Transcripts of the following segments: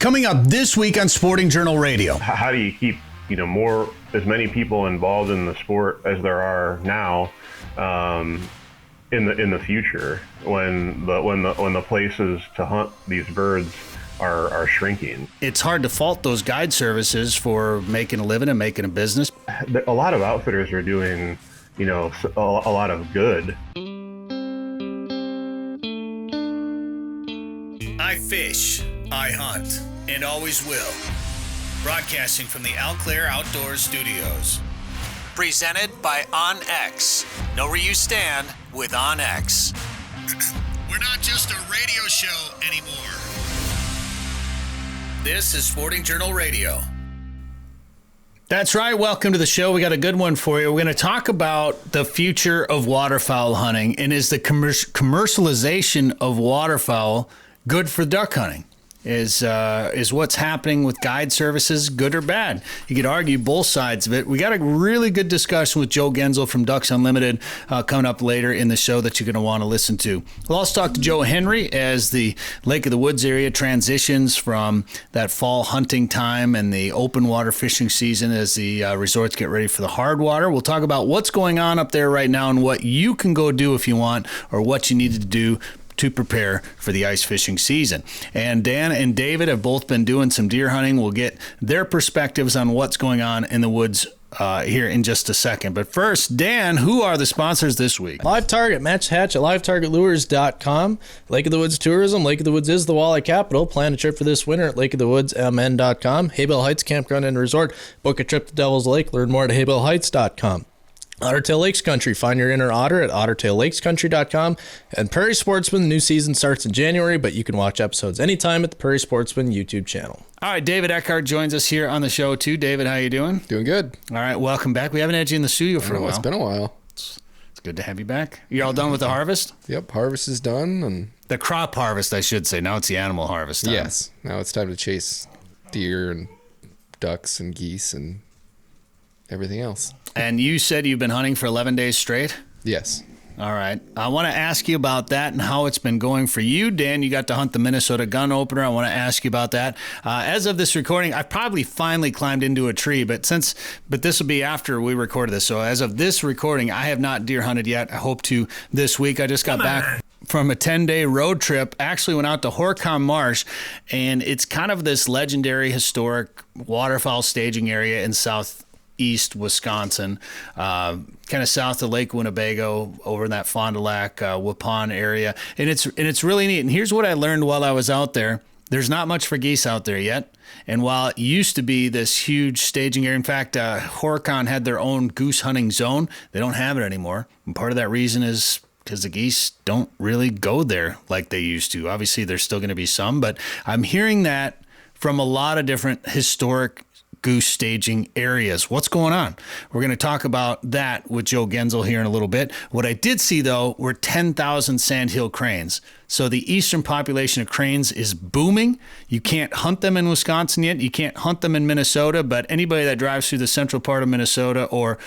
Coming up this week on Sporting Journal Radio. How do you keep, as many people involved in the sport as there are now, in the future when the places to hunt these birds are shrinking? It's hard to fault those guide services for making a living and making a business. A lot of outfitters are doing, a lot of good. I fish, I hunt, and always will. Broadcasting from the Eau Claire Outdoor Studios. Presented by OnX. Know where you stand with OnX. We're not just a radio show anymore. This is Sporting Journal Radio. That's right. Welcome to the show. We got a good one for you. We're going to talk about the future of waterfowl hunting, and is the commercialization of waterfowl good for duck hunting? Is what's happening with guide services good or bad? You could argue both sides of it. We got a really good discussion with Joe Genzel from Ducks Unlimited coming up later in the show that you're going to want to listen to. We'll also talk to Joe Henry as the Lake of the Woods area transitions from that fall hunting time and the open water fishing season as the resorts get ready for the hard water. We'll talk about what's going on up there right now and what you can go do if you want, or what you need to do to prepare for the ice fishing season. And Dan and David have both been doing some deer hunting. We'll get their perspectives on what's going on in the woods here in just a second. But first, Dan, who are the sponsors this week? Live Target, match hatch at livetargetlures.com. Lake of the Woods Tourism. Lake of the Woods is the walleye capital. Plan a trip for this winter at lakeofthewoodsmn.com. Haybell Heights Campground and Resort. Book a trip to Devil's Lake. Learn more at haybellheights.com. Ottertail Lakes Country. Find your inner otter at ottertaillakescountry.com. And Prairie Sportsman, the new season starts in January, but you can watch episodes anytime at the Prairie Sportsman YouTube channel. All right, David Eckhart joins us here on the show too. David, how you doing? Doing good. All right, welcome back. We haven't had you in the studio for a while. It's been a while. It's good to have you back. You all done with the harvest? Yep, harvest is done. And the crop harvest, I should say. Now it's the animal harvest time. Yes, now it's time to chase deer and ducks and geese and everything else. And you said you've been hunting for 11 days straight? Yes. All right. I want to ask you about that and how it's been going for you. Dan, you got to hunt the Minnesota gun opener. I want to ask you about that. As of this recording, I've probably finally climbed into a tree, but this will be after we recorded this. So as of this recording, I have not deer hunted yet. I hope to this week. I just got back from a 10-day road trip. Actually went out to Horicon Marsh, and it's kind of this legendary historic waterfowl staging area in southeast Wisconsin, kind of south of Lake Winnebago, over in that Fond du Lac, Waupun area. And it's really neat. And here's what I learned while I was out there. There's not much for geese out there yet. And while it used to be this huge staging area, in fact, Horicon had their own goose hunting zone. They don't have it anymore. And part of that reason is because the geese don't really go there like they used to. Obviously, there's still going to be some, but I'm hearing that from a lot of different historic goose staging areas. What's going on? We're going to talk about that with Joe Genzel here in a little bit. What I did see, though, were 10,000 sandhill cranes. So the eastern population of cranes is booming. You can't hunt them in Wisconsin yet. You can't hunt them in Minnesota, but anybody that drives through the central part of Minnesota, or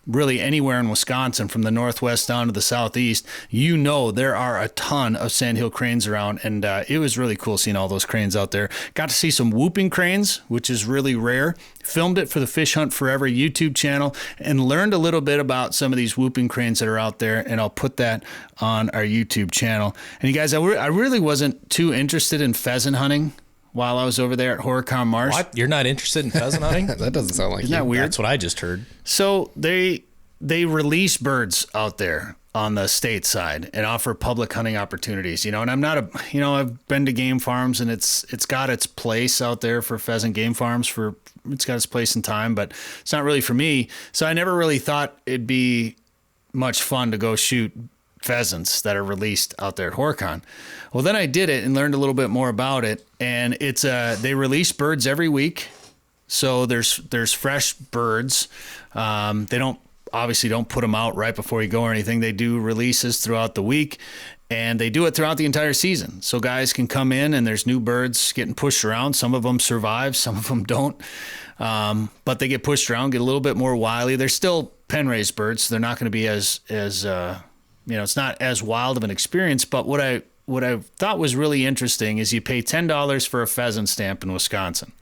really anywhere in Wisconsin from the northwest down to the southeast, there are a ton of sandhill cranes around, and it was really cool seeing all those cranes out there. Got to see some whooping cranes, which is really rare. Filmed it for the Fish Hunt Forever YouTube channel and learned a little bit about some of these whooping cranes that are out there, and I'll put that on our YouTube channel. And you guys, I really wasn't too interested in pheasant hunting while I was over there at Horicon Marsh. What? You're not interested in pheasant hunting? That doesn't sound like Isn't that weird? That's what I just heard. So they release birds out there on the state side and offer public hunting opportunities, and I'm not I've been to game farms, and it's got its place out there for pheasant game farms, it's got its place in time, but it's not really for me. So I never really thought it'd be much fun to go shoot pheasants that are released out there at Horicon. Well, then I did it and learned a little bit more about it, and it's they release birds every week. So there's fresh birds. They don't put them out right before you go or anything. They do releases throughout the week, and they do it throughout the entire season. So guys can come in, and there's new birds getting pushed around. Some of them survive, some of them don't. But they get pushed around, get a little bit more wily. They're still pen-raised birds, so they're not going to be as it's not as wild of an experience. But what what I thought was really interesting is you pay $10 for a pheasant stamp in Wisconsin.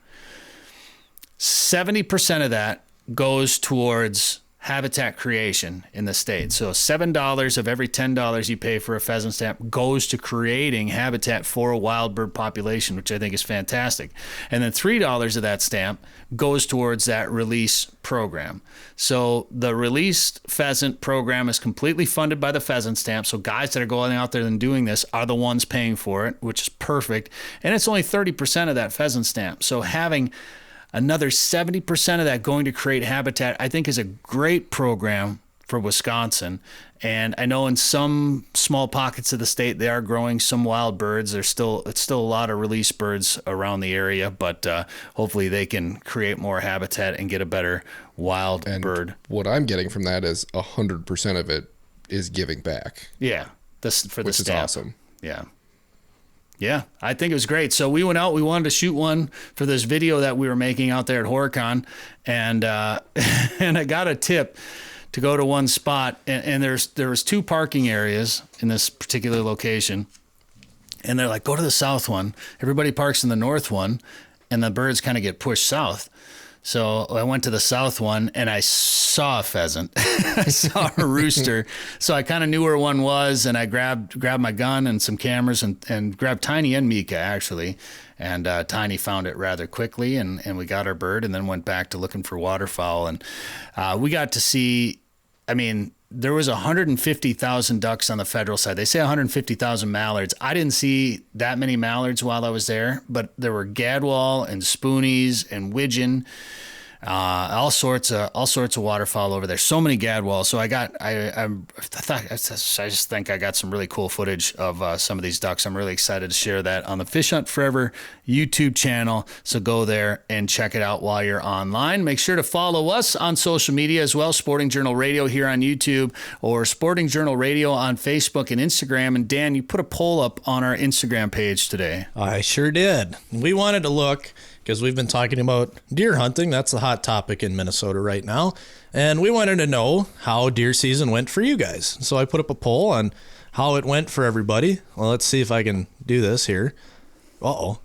70% of that goes towards habitat creation in the state. So $7 of every $10 you pay for a pheasant stamp goes to creating habitat for a wild bird population, which I think is fantastic. And then $3 of that stamp goes towards that release program. So the released pheasant program is completely funded by the pheasant stamp. So guys that are going out there and doing this are the ones paying for it, which is perfect. And it's only 30% of that pheasant stamp. So having another 70% of that going to create habitat, I think, is a great program for Wisconsin. And I know in some small pockets of the state, they are growing some wild birds. It's still a lot of release birds around the area, but hopefully they can create more habitat and get a better wild bird. What I'm getting from that is 100% of it is giving back. Yeah, for the which stamp. is awesome. Yeah. Yeah, I think it was great. So we went out, we wanted to shoot one for this video that we were making out there at HorrorCon, and and I got a tip to go to one spot, and there was 2 parking areas in this particular location, and they're like, go to the south one. Everybody parks in the north one, and the birds kind of get pushed south. So I went to the south one, and I saw a pheasant. I saw a rooster. So I kind of knew where one was, and I grabbed my gun and some cameras and grabbed Tiny and Mika, actually. And Tiny found it rather quickly, and we got our bird, and then went back to looking for waterfowl. And we got to see, I mean, there was 150,000 ducks on the federal side. They say 150,000 mallards. I didn't see that many mallards while I was there, but there were gadwall and spoonies and widgeon, all sorts of waterfowl over there. So many gadwalls. So I just think I got some really cool footage of some of these ducks. I'm really excited to share that on the Fish Hunt Forever YouTube channel. So go there and check it out while you're online. Make sure to follow us on social media as well. Sporting Journal Radio here on YouTube, or Sporting Journal Radio on Facebook and Instagram. And Dan, you put a poll up on our Instagram page today. I sure did. We wanted to look, because we've been talking about deer hunting. That's the hot topic in Minnesota right now. And we wanted to know how deer season went for you guys. So I put up a poll on how it went for everybody. Well, let's see if I can do this here. Uh-oh.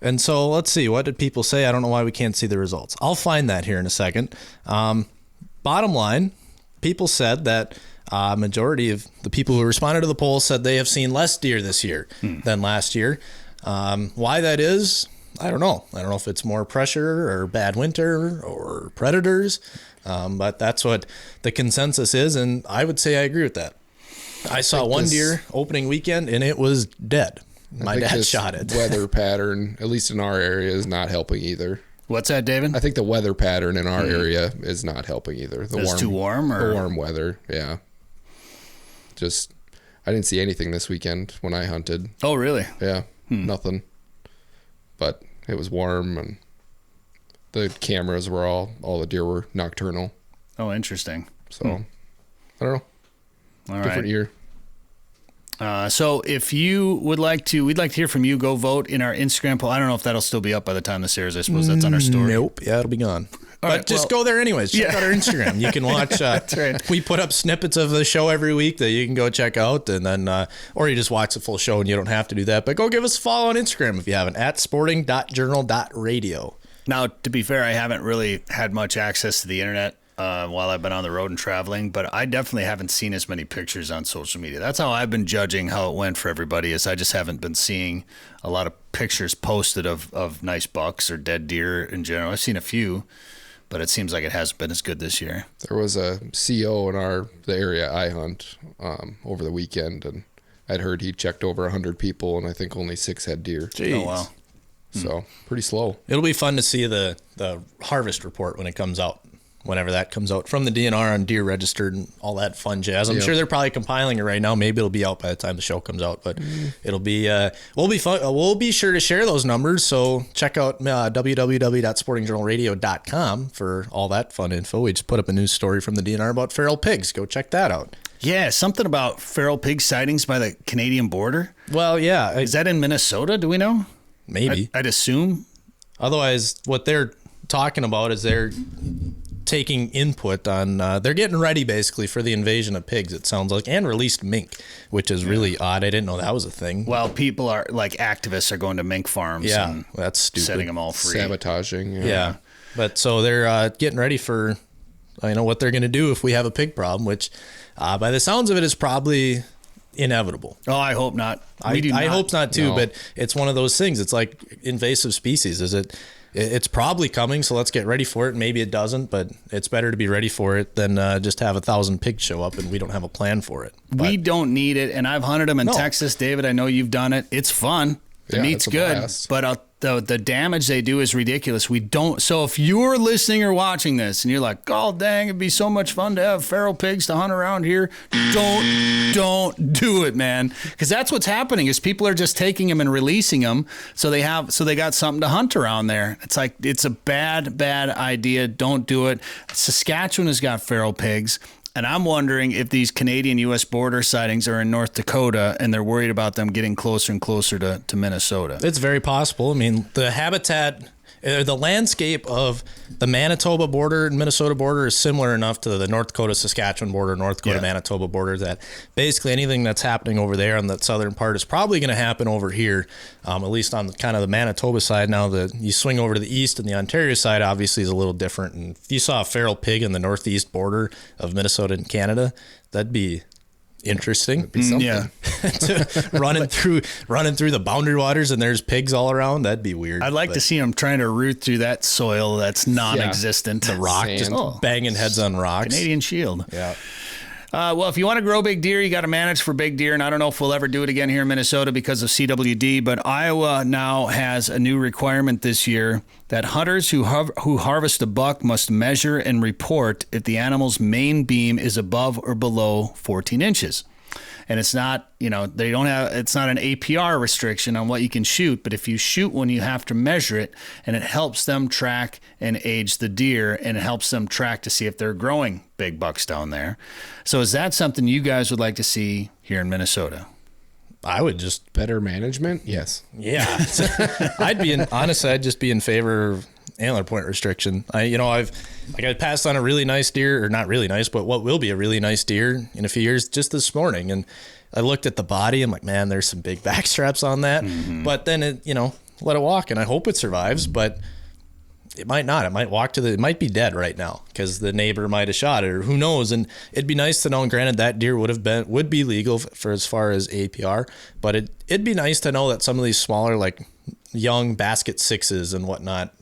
And so let's see. What did people say? I don't know why we can't see the results. I'll find that here in a second. Bottom line, people said that majority of the people who responded to the poll said they have seen less deer this year than last year. Why that is, I don't know. I don't know if it's more pressure or bad winter or predators, but that's what the consensus is, and I would say I agree with that. I saw one deer opening weekend, and it was dead. My dad shot it. Weather pattern, at least in our area, is not helping either. What's that, David? I think the weather pattern in our area is not helping either. It's too warm? Or? The warm weather, yeah. Just, I didn't see anything this weekend when I hunted. Oh, really? Yeah, nothing. But it was warm, and the cameras were all the deer were nocturnal. Oh, interesting. So, I don't know. All Different right. year. So if you would like to, we'd like to hear from you. Go vote in our Instagram poll. I don't know if that'll still be up by the time this airs. I suppose that's on our story. Nope. Yeah, it'll be gone. But right, just go there anyways. Check out our Instagram. You can watch. That's right. We put up snippets of the show every week that you can go check out, and then, or you just watch the full show and you don't have to do that. But go give us a follow on Instagram if you haven't, at sporting.journal.radio. Now, to be fair, I haven't really had much access to the internet while I've been on the road and traveling, but I definitely haven't seen as many pictures on social media. That's how I've been judging how it went for everybody, is I just haven't been seeing a lot of pictures posted of nice bucks or dead deer in general. I've seen a few, but it seems like it hasn't been as good this year. There was a CO in the area I hunt over the weekend, and I'd heard he checked over 100 people, and I think only 6 had deer. Jeez. Oh, wow. So pretty slow. It'll be fun to see the harvest report when it comes out, whenever that comes out, from the DNR on deer registered and all that fun jazz. I'm sure they're probably compiling it right now. Maybe it'll be out by the time the show comes out, but it'll be we'll be fun. We'll be sure to share those numbers. So check out www.sportingjournalradio.com for all that fun info. We just put up a news story from the DNR about feral pigs. Go check that out. Yeah, something about feral pig sightings by the Canadian border. Well, yeah. Is that in Minnesota? Do we know? Maybe. I'd assume. Otherwise, what they're talking about is they're taking input on, they're getting ready basically for the invasion of pigs, it sounds like, and released mink, which is really odd. I didn't know that was a thing. Well, people are like activists are going to mink farms and that's stupid. setting them all free. Sabotaging. Yeah. But so they're getting ready for, what they're going to do if we have a pig problem, which by the sounds of it is probably inevitable. Oh, I hope not. I hope not too, but it's one of those things. It's like invasive species. It's probably coming, so let's get ready for it. Maybe it doesn't, but it's better to be ready for it than just have 1,000 pigs show up and we don't have a plan for it. We don't need it, and I've hunted them in Texas. David, I know you've done it. It's fun. The meat's good, blast. but the damage they do is ridiculous. We don't. So if you're listening or watching this and you're like, "Oh, dang, it'd be so much fun to have feral pigs to hunt around here," don't do it, man, because that's what's happening. Is people are just taking them and releasing them, so they got something to hunt around there. It's like it's a bad idea. Don't do it. Saskatchewan has got feral pigs. And I'm wondering if these Canadian-U.S. border sightings are in North Dakota and they're worried about them getting closer and closer to Minnesota. It's very possible. I mean, the habitat, the landscape of the Manitoba border and Minnesota border is similar enough to the North Dakota-Saskatchewan border, North Dakota-Manitoba border, that basically anything that's happening over there on that southern part is probably going to happen over here, at least on kind of the Manitoba side. Now, you swing over to the east and the Ontario side obviously is a little different. And if you saw a feral pig in the northeast border of Minnesota and Canada, that'd be interesting. It'd be something. Yeah. running through the boundary waters and there's pigs all around. That'd be weird. I'd like to see them trying to root through that soil that's non-existent. The rock, Sand. just banging heads on rocks. Canadian Shield. Yeah. Well, if you want to grow big deer, you got to manage for big deer. And I don't know if we'll ever do it again here in Minnesota because of CWD, but Iowa now has a new requirement this year that hunters who harvest a buck must measure and report if the animal's main beam is above or below 14 inches. And it's not, it's not an APR restriction on what you can shoot, but if you shoot one, you have to measure it, and it helps them track and age the deer, and it helps them track to see if they're growing big bucks down there. So is that something you guys would like to see here in Minnesota? I would just, Better management? Yes. yeah. I'd just be in favor of antler point restriction. I passed on a really nice deer, or not really nice, but what will be a really nice deer in a few years just this morning. And I looked at the body. I'm like, man, there's some big back straps on that. Mm-hmm. But then let it walk, and I hope it survives, but it might not. It might it might be dead right now because the neighbor might have shot it, or who knows. And it'd be nice to know, and granted that deer would be legal for as far as APR, but it'd be nice to know that some of these smaller, like young basket sixes and whatnot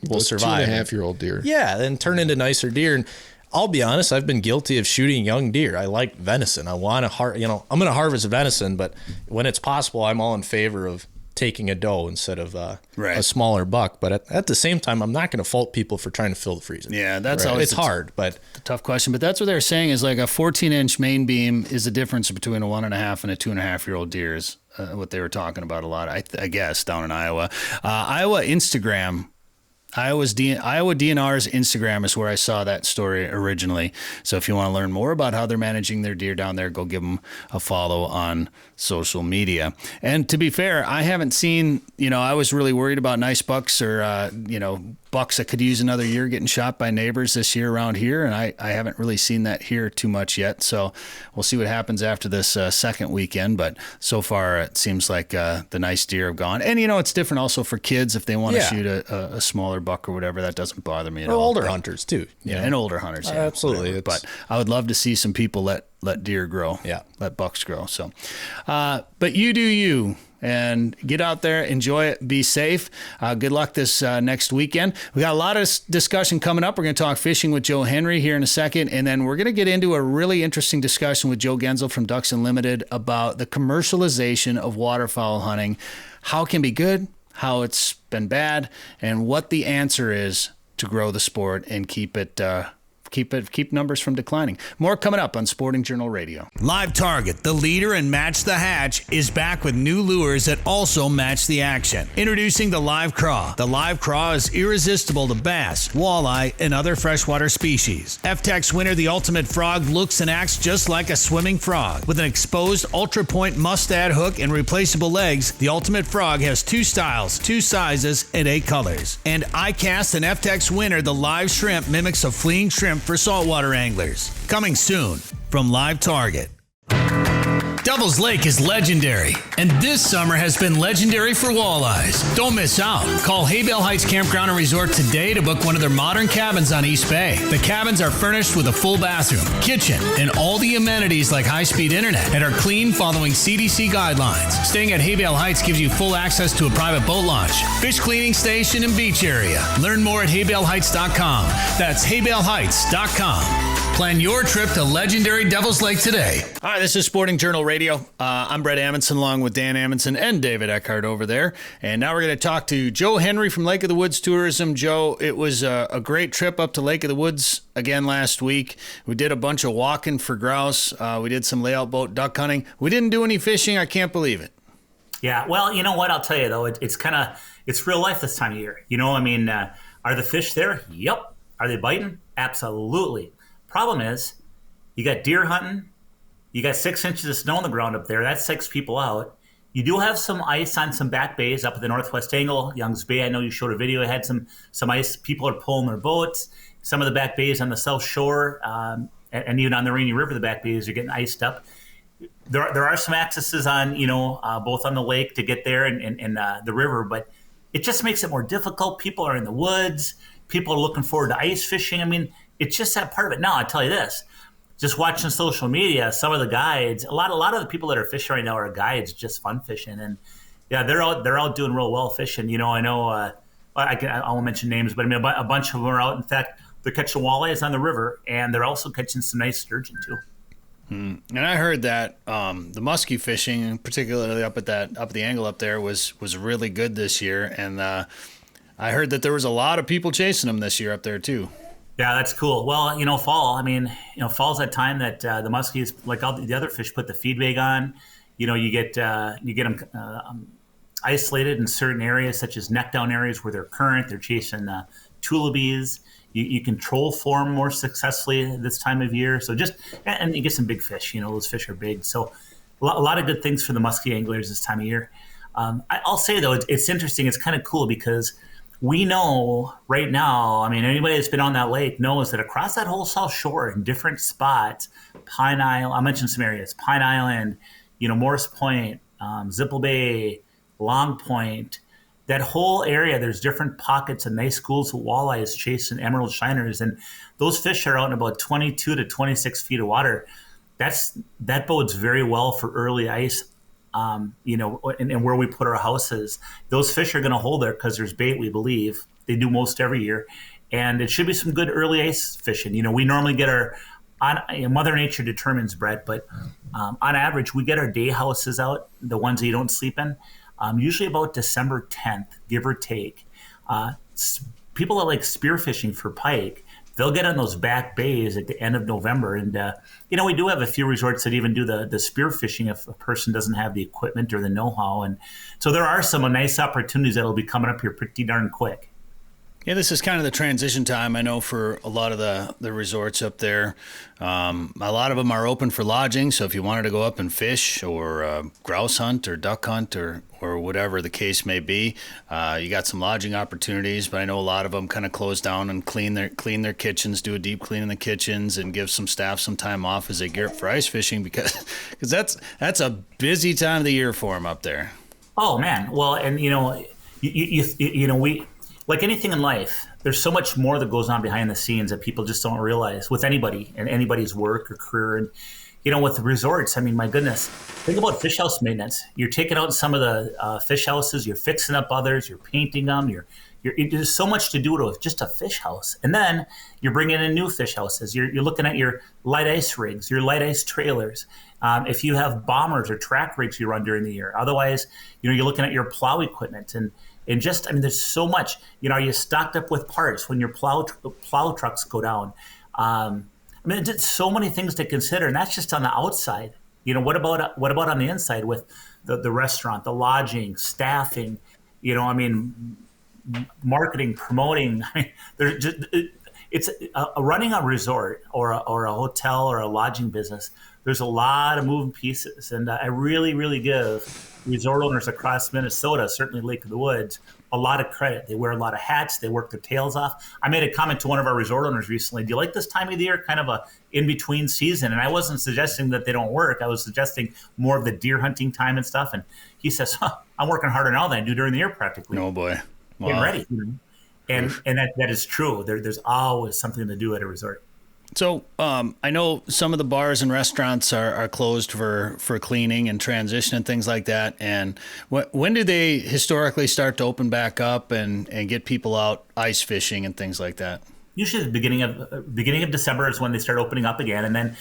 will survive. 2.5-year-old deer. Yeah, then turn into nicer deer. And I'll be honest, I've been guilty of shooting young deer. I like venison. I want to I'm going to harvest venison, but when it's possible, I'm all in favor of taking a doe instead of a smaller buck. But at the same time, I'm not going to fault people for trying to fill the freezer. Yeah, that's always hard, but a tough question. But that's what they're saying is like a 14-inch main beam is the difference between a 1.5 and a 2.5-year-old deer is what they were talking about a lot, I guess, down in Iowa. Iowa Instagram. Iowa DNR's Instagram is where I saw that story originally. So if you want to learn more about how they're managing their deer down there, go give them a follow on social media. And to be fair, I haven't seen, I was really worried about nice bucks or, bucks that could use another year getting shot by neighbors this year around here. And I haven't really seen that here too much yet. So we'll see what happens after this second weekend. But so far, it seems like the nice deer have gone. And, it's different also for kids if they want to shoot a smaller buck or whatever. That doesn't bother me at all. Older hunters too. Yeah, and older hunters. Yeah, absolutely. But I would love to see some people let deer grow. Yeah. Let bucks grow. So, but you do you. And get out there, enjoy it, be safe. Good luck this next weekend. We got a lot of discussion coming up. We're going to talk fishing with Joe Henry here in a second, and then we're going to get into a really interesting discussion with Joe Genzel from Ducks Unlimited about the commercialization of waterfowl hunting, how it can be good, how it's been bad, and what the answer is to grow the sport and keep it keep numbers from declining. More coming up on Sporting Journal Radio. Live Target, the leader in Match the Hatch, is back with new lures that also match the action. Introducing the Live Craw. The Live Craw is irresistible to bass, walleye, and other freshwater species. FTech's winner, the Ultimate Frog, looks and acts just like a swimming frog. With an exposed Ultra Point mustad hook and replaceable legs, the Ultimate Frog has 2 styles, 2 sizes, and 8 colors. And iCast and FTech's winner, the Live Shrimp, mimics a fleeing shrimp for saltwater anglers. Coming soon from Live Target. Devil's Lake is legendary, and this summer has been legendary for walleyes. Don't miss out. Call Haybale Heights Campground and Resort today to book one of their modern cabins on East Bay. The cabins are furnished with a full bathroom, kitchen, and all the amenities like high-speed internet, and are clean following CDC guidelines. Staying at Haybale Heights gives you full access to a private boat launch, fish cleaning station, and beach area. Learn more at haybaleheights.com. That's haybaleheights.com. Plan your trip to legendary Devil's Lake today. All right, this is Sporting Journal Radio. I'm Brett Amundsen along with Dan Amundsen and David Eckhart over there. And now we're going to talk to Joe Henry from Lake of the Woods Tourism. Joe, it was a great trip up to Lake of the Woods again last week. We did a bunch of walking for grouse. We did some layout boat duck hunting. We didn't do any fishing. I can't believe it. Yeah, well, you know what? I'll tell you, though, it's real life this time of year. You know, I mean, are the fish there? Yep. Are they biting? Absolutely. Problem is, you got deer hunting, you got 6 inches of snow on the ground up there. That 6 people out. You do have some ice on some back bays up at the northwest angle. Youngs Bay, I know you showed a video. It had some ice. People are pulling their boats. Some of the back bays on the south shore and even on the Rainy River, the back bays are getting iced up. There are some accesses on, both on the lake to get there and the river, but it just makes it more difficult. People are in the woods. People are looking forward to ice fishing. I mean, it's just that part of it. Now, I tell you this, just watching social media, some of the guides, a lot of the people that are fishing right now are guides, just fun fishing. And yeah, they're out doing real well fishing. I know, I won't mention names, but I mean, a bunch of them are out. In fact, they're catching walleyes on the river, and they're also catching some nice sturgeon too. And I heard that the muskie fishing, particularly up the angle up there, was really good this year. And I heard that there was a lot of people chasing them this year up there too. Yeah, that's cool. Well, fall. I mean, fall's that time that the muskies, like all the other fish, put the feed bag on. You get them isolated in certain areas, such as neck down areas where they're current. They're chasing tullabies. You control form more successfully this time of year. So and you get some big fish. Those fish are big. So a lot of good things for the muskie anglers this time of year. I'll say though, it's interesting. It's kind of cool because we know right now, I mean, anybody that's been on that lake knows that across that whole South Shore in different spots, Pine Island, I'll mention some areas, Pine Island, Morris Point, Zipple Bay, Long Point, that whole area, there's different pockets of nice schools of walleyes chasing emerald shiners. And those fish are out in about 22 to 26 feet of water. That bodes very well for early ice. And where we put our houses, those fish are going to hold there because there's bait, we believe. They do most every year. And it should be some good early ice fishing. We normally get Mother Nature determines, Brett, but on average, we get our day houses out, the ones that you don't sleep in, usually about December 10th, give or take. People that like spearfishing for pike, they'll get on those back bays at the end of November. And, we do have a few resorts that even do the spear fishing if a person doesn't have the equipment or the know-how. And so there are some nice opportunities that'll be coming up here pretty darn quick. Yeah, this is kind of the transition time, I know, for a lot of the resorts up there. A lot of them are open for lodging, so if you wanted to go up and fish or grouse hunt or duck hunt or whatever the case may be, you got some lodging opportunities, but I know a lot of them kind of close down and clean their kitchens, do a deep clean in the kitchens, and give some staff some time off as they gear up for ice fishing because that's a busy time of the year for them up there. Oh, man. Well, and, we... Like anything in life, there's so much more that goes on behind the scenes that people just don't realize with anybody and anybody's work or career. And, with the resorts, I mean, my goodness, think about fish house maintenance. You're taking out some of the fish houses, you're fixing up others, you're painting them, there's so much to do to just a fish house. And then you're bringing in new fish houses. You're looking at your light ice rigs, your light ice trailers. If you have bombers or track rigs you run during the year. Otherwise, you're looking at your plow equipment and there's so much. Are you stocked up with parts when your plow trucks go down? I mean, it's so many things to consider, and that's just on the outside. What about on the inside with the restaurant, the lodging, staffing? I mean, marketing, promoting. I mean, there's just, it's running a resort or a hotel or a lodging business. There's a lot of moving pieces, and I really, really give resort owners across Minnesota, certainly Lake of the Woods, a lot of credit. They wear a lot of hats. They work their tails off. I made a comment to one of our resort owners recently. Do you like this time of the year, kind of a in-between season? And I wasn't suggesting that they don't work. I was suggesting more of the deer hunting time and stuff. And he says, I'm working harder now than I do during the year practically. Oh, boy. Wow. Getting ready. And that is true. There's always something to do at a resort. So I know some of the bars and restaurants are closed for cleaning and transition and things like that. And when do they historically start to open back up and get people out ice fishing and things like that? Usually the beginning of December is when they start opening up again. And then,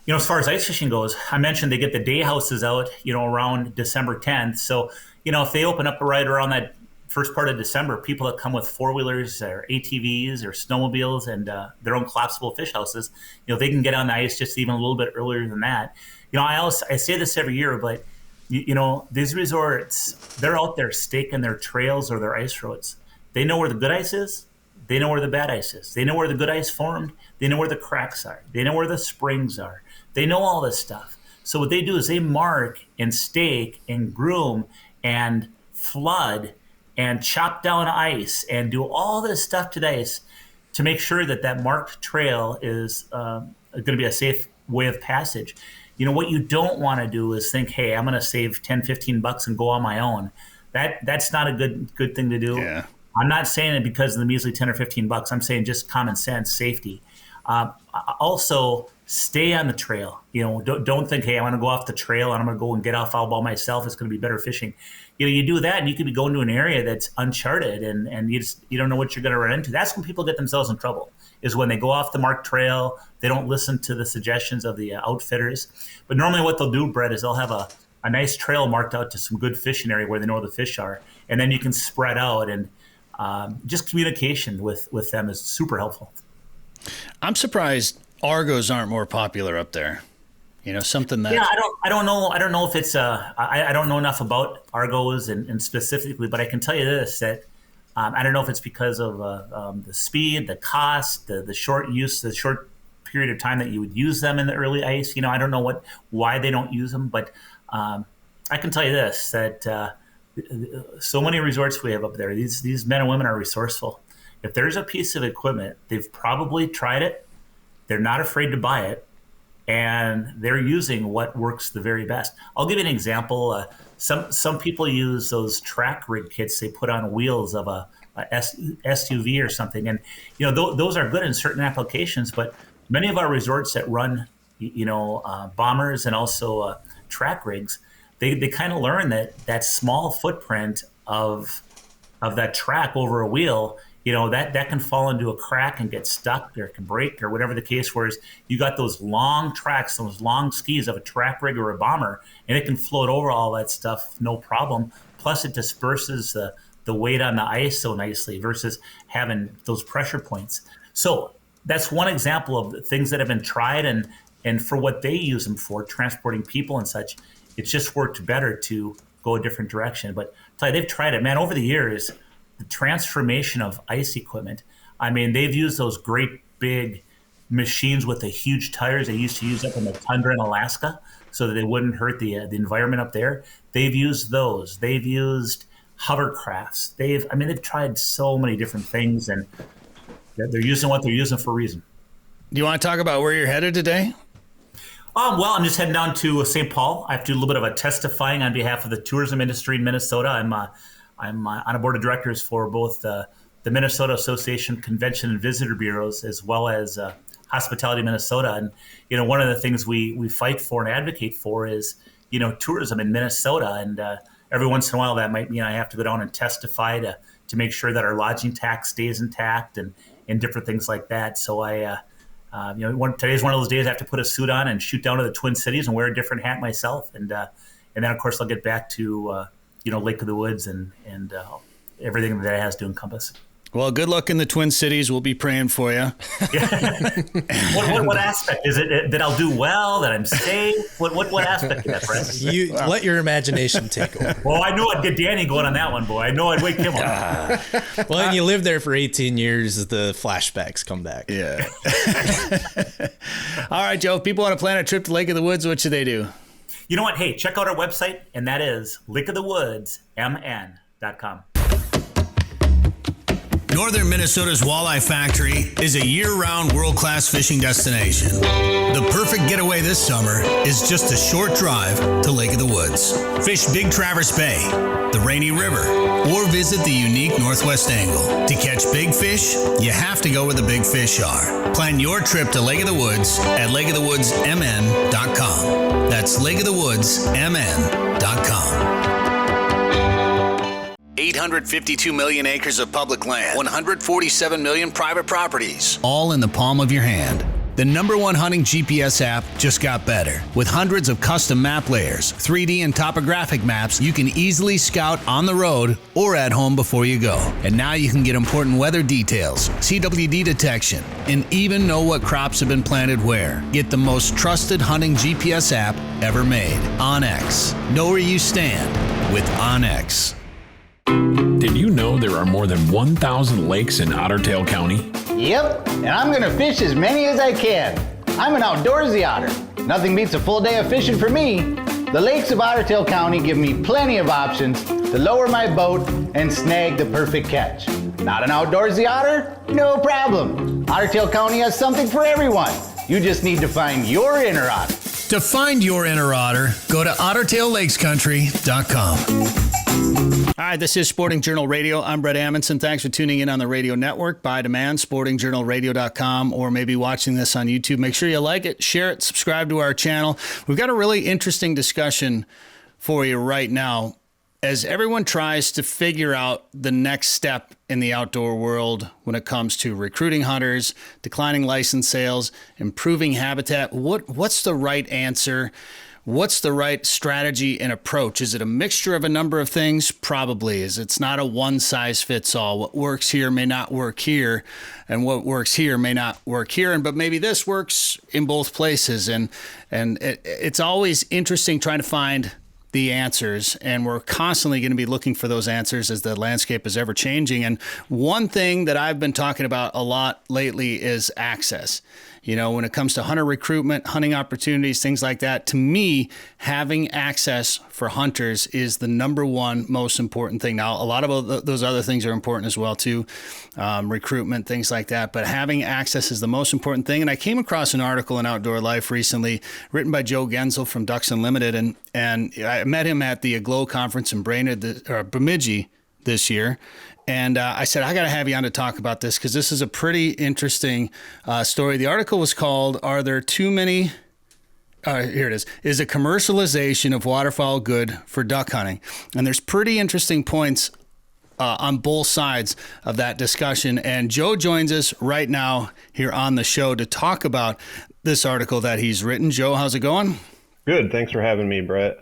as far as ice fishing goes, I mentioned they get the day houses out, around December 10th. So, if they open up right around that first part of December, people that come with four-wheelers or ATVs or snowmobiles and their own collapsible fish houses, they can get on the ice just even a little bit earlier than that. I say this every year, but these resorts, they're out there staking their trails or their ice roads. They know where the good ice is. They know where the bad ice is. They know where the good ice formed. They know where the cracks are. They know where the springs are. They know all this stuff. So what they do is they mark and stake and groom and flood and chop down ice and do all this stuff to the ice to make sure that marked trail is going to be a safe way of passage. What you don't want to do is think, hey, I'm going to save $10-15 and go on my own. That's not a good thing to do. Yeah. I'm not saying it because of the measly $10 or $15. I'm saying just common sense, safety. Also, stay on the trail. Don't think, hey, I'm going to go off the trail and I'm going to go and get off all by myself. It's going to be better fishing. You do that and you could be going to an area that's uncharted and you don't know what you're going to run into. That's when people get themselves in trouble, is when they go off the marked trail. They don't listen to the suggestions of the outfitters. But normally what they'll do, Brett, is they'll have a nice trail marked out to some good fishing area where they know the fish are. And then you can spread out, and just communication with them is super helpful. I'm surprised Argos aren't more popular up there. Something that. Yeah, I don't know. I don't know if it's I don't know enough about Argos and specifically, but I can tell you this, that I don't know if it's because of the speed, the cost, the short period of time that you would use them in the early ice. I don't know why they don't use them, but I can tell you this, that so many resorts we have up there, these men and women are resourceful. If there's a piece of equipment, they've probably tried it. They're not afraid to buy it. And they're using what works the very best. I'll give you an example. Some people use those track rig kits they put on wheels of a SUV or something, and those are good in certain applications. But many of our resorts that run, bombers and also track rigs, they kind of learn that small footprint of that track over a wheel, that can fall into a crack and get stuck or can break or whatever the case. Whereas you got those long tracks, those long skis of a track rig or a bomber, and it can float over all that stuff, no problem. Plus it disperses the weight on the ice so nicely versus having those pressure points. So that's one example of the things that have been tried, and for what they use them for, transporting people and such, it's just worked better to go a different direction. But they've tried it, man, over the years. The transformation of ice equipment. I mean, they've used those great big machines with the huge tires they used to use up in the tundra in Alaska so that they wouldn't hurt the environment up there. They've used those. They've used hovercrafts. They've tried so many different things, and they're using what they're using for a reason. Do you want to talk about where you're headed today? Well, I'm just heading down to St. Paul. I have to do a little bit of a testifying on behalf of the tourism industry in Minnesota. I'm on a board of directors for both the Minnesota Association Convention and Visitor Bureaus as well as Hospitality Minnesota. And, one of the things we fight for and advocate for is, tourism in Minnesota. And every once in a while that might mean I have to go down and testify to make sure that our lodging tax stays intact and different things like that. So today's one of those days I have to put a suit on and shoot down to the Twin Cities and wear a different hat myself. And then, of course, I'll get back to Lake of the Woods and everything that it has to encompass. Well, good luck in the Twin Cities. We'll be praying for you. What aspect is it that I'll do well? That I'm safe? What aspect of that, Brett? You let your imagination take over. Well, I knew I'd get Danny going on that one, boy. I know I'd wake him up. Well, and you lived there for 18 years. The flashbacks come back. Yeah. All right, Joe. If people want to plan a trip to Lake of the Woods, what should they do? You know what? Hey, check out our website, and that is lakeofthewoodsmn.com. Northern Minnesota's Walleye Factory is a year-round world-class fishing destination. The perfect getaway this summer is just a short drive to Lake of the Woods. Fish Big Traverse Bay, the Rainy River, or visit the unique Northwest Angle. To catch big fish, you have to go where the big fish are. Plan your trip to Lake of the Woods at lakeofthewoodsmn.com. That's lakeofthewoodsmn.com. 852 million acres of public land, 147 million private properties, all in the palm of your hand. The #1 hunting GPS app just got better. With hundreds of custom map layers, 3D and topographic maps, you can easily scout on the road or at home before you go. And now you can get important weather details, CWD detection, and even know what crops have been planted where. Get the most trusted hunting GPS app ever made. OnX. Know where you stand with OnX. Did you know there are more than 1,000 lakes in Otter Tail County? Yep, and I'm gonna fish as many as I can. I'm an outdoorsy otter. Nothing beats a full day of fishing for me. The lakes of Otter Tail County give me plenty of options to lower my boat and snag the perfect catch. Not an outdoorsy otter? No problem. Otter Tail County has something for everyone. You just need to find your inner otter. To find your inner otter, go to OttertailLakesCountry.com. All right, this is Sporting Journal Radio. I'm Brett Amundsen. Thanks for tuning in on the radio network. By demand, sportingjournalradio.com, or maybe watching this on YouTube. Make sure you like it, share it, subscribe to our channel. We've got a really interesting discussion for you right now as everyone tries to figure out the next step in the outdoor world when it comes to recruiting hunters, declining license sales, improving habitat. What's the right answer? What's the right strategy and approach? Is it a mixture of a number of things? Probably is. It's not a one size fits all. What works here may not work here, and what works here may not work here. But maybe this works in both places. And it's always interesting trying to find the answers, and we're constantly going to be looking for those answers as the landscape is ever changing. And one thing that I've been talking about a lot lately is access. You know, when it comes to hunter recruitment, hunting opportunities, things like that, to me, having access for hunters is the #1 most important thing. Now, a lot of those other things are important as well, too, recruitment, things like that. But having access is the most important thing. And I came across an article in Outdoor Life recently written by Joe Gensel from Ducks Unlimited. And I met him at the Aglow conference in Bemidji this year. And I said, I got to have you on to talk about this because this is a pretty interesting story. The article was called, Are There Too Many? Here it is. Is a commercialization of waterfowl good for duck hunting? And there's pretty interesting points on both sides of that discussion. And Joe joins us right now here on the show to talk about this article that he's written. Joe, how's it going? Good. Thanks for having me, Brett.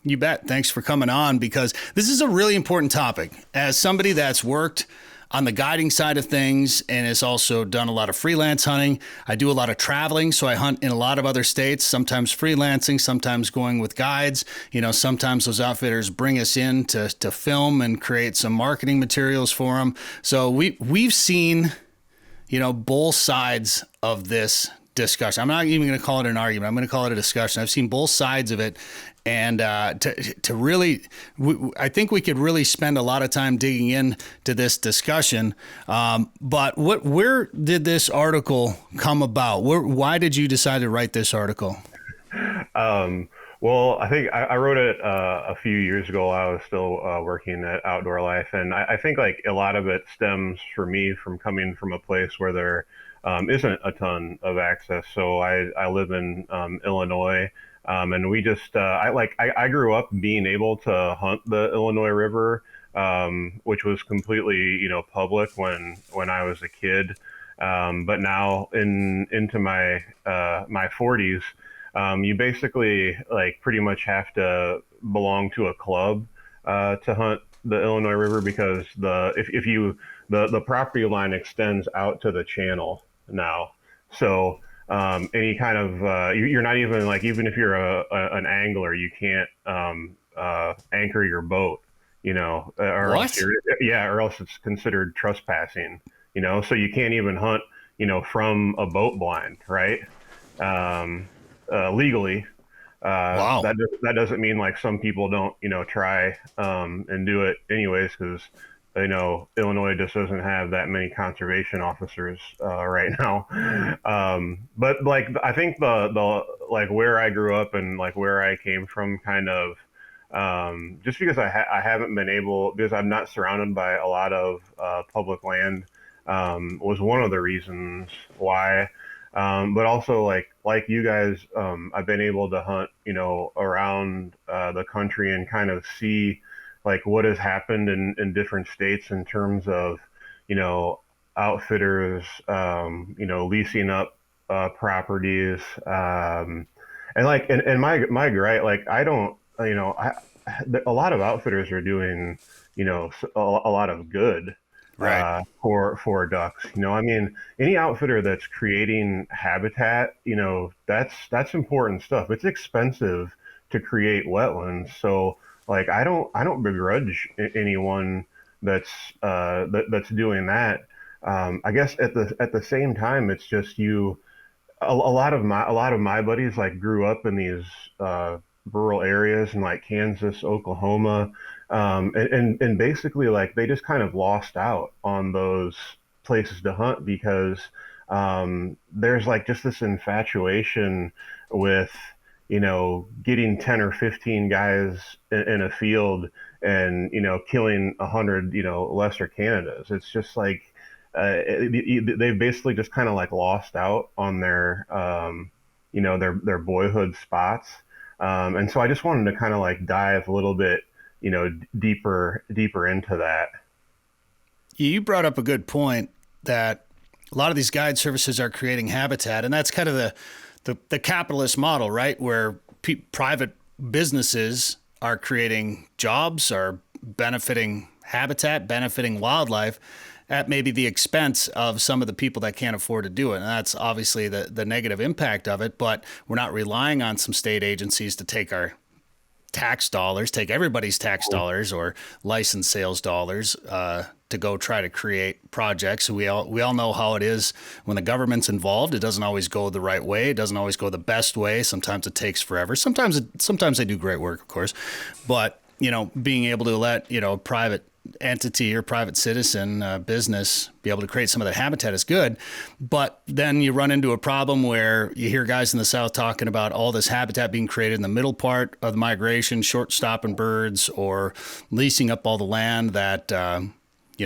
You bet. Thanks for coming on, because this is a really important topic. As somebody that's worked on the guiding side of things and has also done a lot of freelance hunting, I do a lot of traveling, so I hunt in a lot of other states, sometimes freelancing, sometimes going with guides. You know, sometimes those outfitters bring us in to film and create some marketing materials for them. So we've seen, you know, both sides of this discussion. I'm not even going to call it an argument. I'm going to call it a discussion. I've seen both sides of it. And to really, I think we could really spend a lot of time digging into this discussion. But where did this article come about? Why did you decide to write this article? Well, I think I wrote it a few years ago. I was still working at Outdoor Life, and I think like a lot of it stems for me from coming from a place where there isn't a ton of access. So I live in Illinois. And we just, I grew up being able to hunt the Illinois River, which was completely, you know, public when I was a kid. But now into my 40s, you basically like pretty much have to belong to a club, to hunt the Illinois River, because if you the property line extends out to the channel now. So any kind of you're not even like, even if you're an angler, you can't anchor your boat, or What? or else it's considered trespassing. So you can't even hunt, from a boat blind, right? Legally. Wow. That doesn't mean like some people don't, try and do it anyways, because Illinois just doesn't have that many conservation officers right now. But like I think the like where I grew up and like where I came from, kind of just because I haven't been able, because I'm not surrounded by a lot of public land, was one of the reasons why. But also like you guys, I've been able to hunt, around the country and kind of see like what has happened in different states in terms of, outfitters, leasing up properties, and like and my gripe, like I don't, a lot of outfitters are doing, a lot of good Right. for ducks. I mean, any outfitter that's creating habitat, that's important stuff. It's expensive to create wetlands, so like I don't begrudge anyone that's doing that. I guess at the same time, it's just a lot of my buddies like grew up in these rural areas in like Kansas, Oklahoma, and basically like they just kind of lost out on those places to hunt because there's like just this infatuation with getting 10 or 15 guys in a field and killing 100 lesser Canadas. It's just like they basically just kind of like lost out on their their boyhood spots. And so I just wanted to kind of like dive a little bit, deeper into that. You brought up a good point that a lot of these guide services are creating habitat, and that's kind of the capitalist model, right? Where private businesses are creating jobs, are benefiting habitat, benefiting wildlife at maybe the expense of some of the people that can't afford to do it. And that's obviously the negative impact of it, but we're not relying on some state agencies to take our tax dollars, take everybody's tax dollars or license sales dollars to go try to create projects. We all know how it is when the government's involved. It doesn't always go the right way. It doesn't always go the best way. Sometimes it takes forever. Sometimes they do great work, of course. But being able to let private entity or private citizen business be able to create some of that habitat is good. But then you run into a problem where you hear guys in the South talking about all this habitat being created in the middle part of the migration, short stopping birds, or leasing up all the land that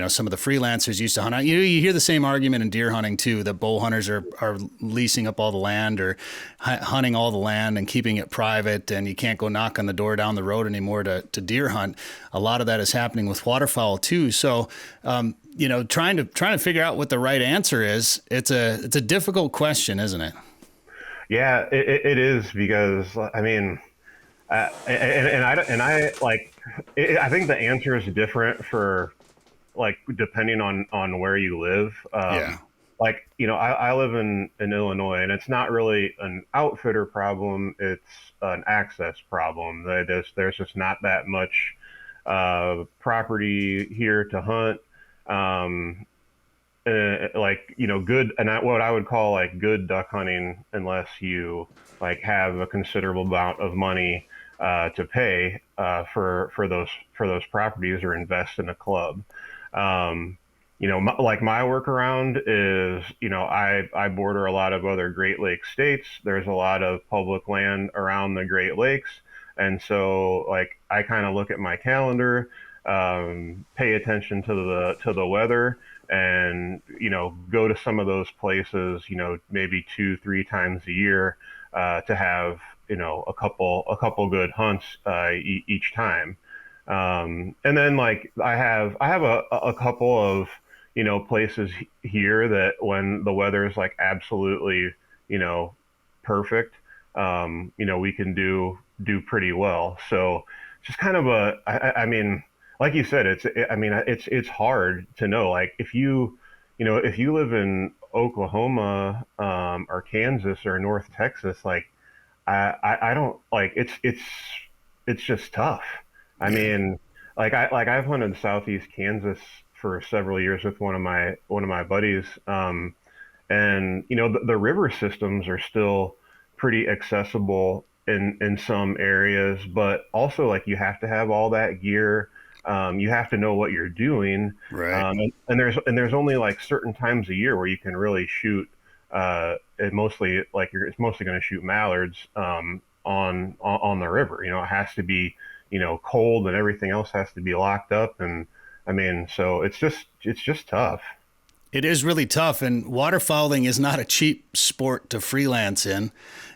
some of the freelancers used to hunt out. You hear the same argument in deer hunting too, that bow hunters are leasing up all the land or hunting all the land and keeping it private, and you can't go knock on the door down the road anymore to deer hunt. A lot of that is happening with waterfowl too. So, trying to figure out what the right answer is, it's a difficult question, isn't it? Yeah, it is, because I mean, I think the answer is different for like depending on where you live. Yeah. Like I live in Illinois, and it's not really an outfitter problem, it's an access problem. There's just not that much property here to hunt. Good, what I would call like good duck hunting, unless you like have a considerable amount of money to pay for those properties or invest in a club. Like my workaround is, I border a lot of other Great Lakes states. There's a lot of public land around the Great Lakes. And so like I kind of look at my calendar, pay attention to the weather, and, go to some of those places, maybe 2-3 times a year, to have, a couple good hunts, each time. And then like I have a couple of, places here that when the weather is like absolutely, perfect, we can do pretty well. So just kind of I mean, like you said, I mean, it's hard to know. Like if you live in Oklahoma, or Kansas or North Texas, like I don't like it's just tough. I mean, I've hunted Southeast Kansas for several years with one of my buddies, and the river systems are still pretty accessible in some areas, but also like you have to have all that gear. You have to know what you're doing, Right. and there's only like certain times a year where you can really shoot. It's mostly going to shoot mallards, on the river. It has to be cold, and everything else has to be locked up, and I mean, so it's just tough. It is really tough, and waterfowling is not a cheap sport to freelance in.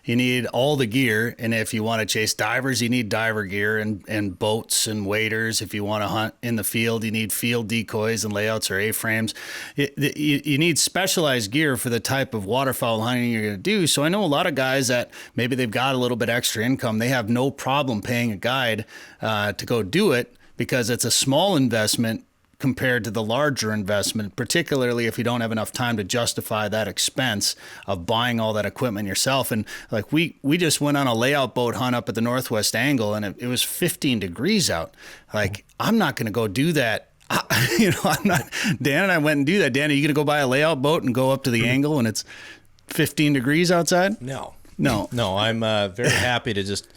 You need all the gear, and if you want to chase divers, you need diver gear and boats and waders. If you want to hunt in the field, you need field decoys and layouts or A-frames. You need specialized gear for the type of waterfowl hunting you're going to do. So I know a lot of guys that maybe they've got a little bit extra income. They have no problem paying a guide to go do it because it's a small investment compared to the larger investment, particularly if you don't have enough time to justify that expense of buying all that equipment yourself. And like we just went on a layout boat hunt up at the Northwest Angle, and it was 15 degrees out. Like, I'm not going to go do that. I'm not. Dan and I went and do that. Dan, are you going to go buy a layout boat and go up to the angle when it's 15 degrees outside? No. No. I'm very happy to just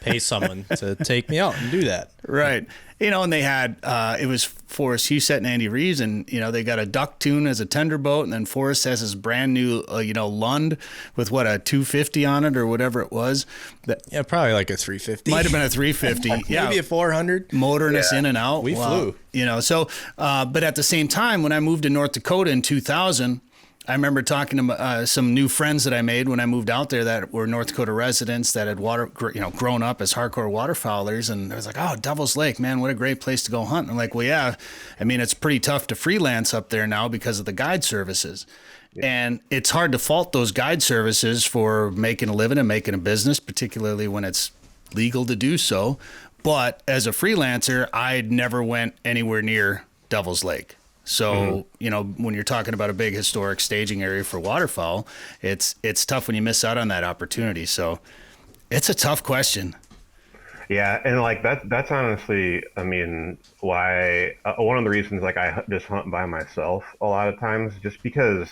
pay someone to take me out and do that. Right. And they had, it was Forrest Husett and Andy Reeves, and, they got a duck tune as a tender boat, and then Forrest has his brand new, Lund with a 250 on it or whatever it was. Yeah, probably like a 350. Might have been a 350. Yeah. Maybe a 400. Motoring us in and out. We flew. But at the same time, when I moved to North Dakota in 2000, I remember talking to some new friends that I made when I moved out there that were North Dakota residents that had grown up as hardcore waterfowlers, and I was like, "Oh, Devil's Lake, man, what a great place to go hunt." And I'm like, "Well, yeah, I mean, it's pretty tough to freelance up there now because of the guide services." Yeah. And it's hard to fault those guide services for making a living and making a business, particularly when it's legal to do so. But as a freelancer, I never went anywhere near Devil's Lake. So, when you're talking about a big historic staging area for waterfowl, it's tough when you miss out on that opportunity. So it's a tough question. Yeah. And like that's honestly, I mean, why, one of the reasons like I just hunt by myself a lot of times, just because,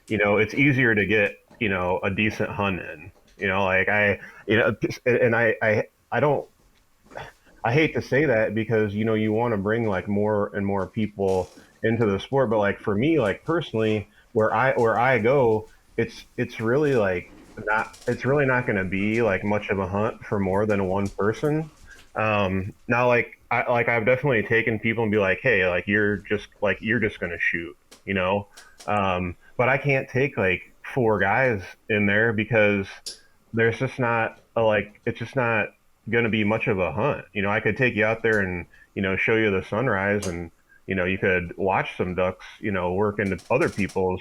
it's easier to get, a decent hunt in, like and I hate to say that because, you want to bring like more and more people into the sport, but like for me, like personally, where I go, it's really not going to be like much of a hunt for more than one person. Now I've definitely taken people and be like, hey, you're just going to shoot, but I can't take like 4 guys in there because there's just not it's just not going to be much of a hunt. I could take you out there and, show you the sunrise, and you could watch some ducks, work into other people's